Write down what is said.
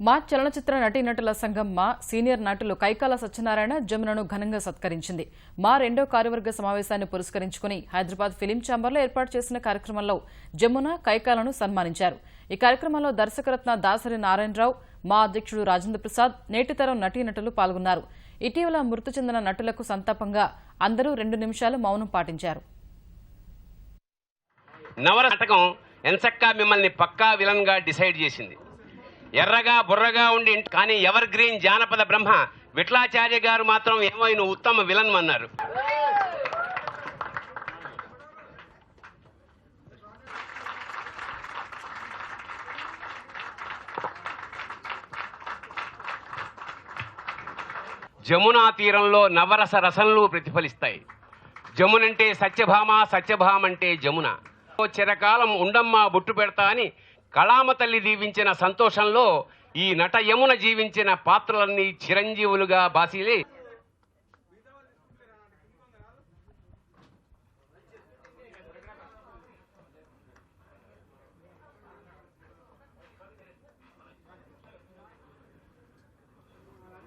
మా చలనచిత్ర నటీనటుల సంఘం మా సీనియర్ నటులు కైకాల సత్యనారాయణ జమునను ఘనంగా సత్కరించింది. మా రెండో కార్యవర్గ సమావేశాన్ని పురస్కరించుకుని హైదరాబాద్ ఫిలిం ఛాంబర్లో ఏర్పాటు చేసిన కార్యక్రమంలో జమున కైకాలను సన్మానించారు. ఈ కార్యక్రమంలో దర్శకరత్న దాసరి నారాయణరావు, మా అధ్యక్షుడు రాజేంద్ర ప్రసాద్, నేటితరం నటీనటులు పాల్గొన్నారు. ఇటీవల మృతి చెందిన నటులకు సంతాపంగా అందరూ 2 నిమిషాలు మౌనం పాటించారు. నవరటకం ఎన్సక్కా మిమ్మల్ని పక్కా విలన్ గా డిసైడ్ చేసింది. ఎర్రగా బుర్రగా ఉండి కానీ ఎవర్ గ్రీన్ జానపద బ్రహ్మ విఠలాచార్య గారు మాత్రం ఏమో నువ్వు ఉత్తమ విలన్ అన్నారు. జమునా తీరంలో నవరస రసంలు ప్రతిఫలిస్తాయి. జమునంటే సత్యభామ, సత్యభామంటే జమున. చిరకాలం ఉండమ్మా బొట్టు పెడతా అని కళామ తల్లి దీవించిన సంతోషంలో ఈ నట యమున జీవించిన పాత్రలన్నీ చిరంజీవులుగా బాసిలే.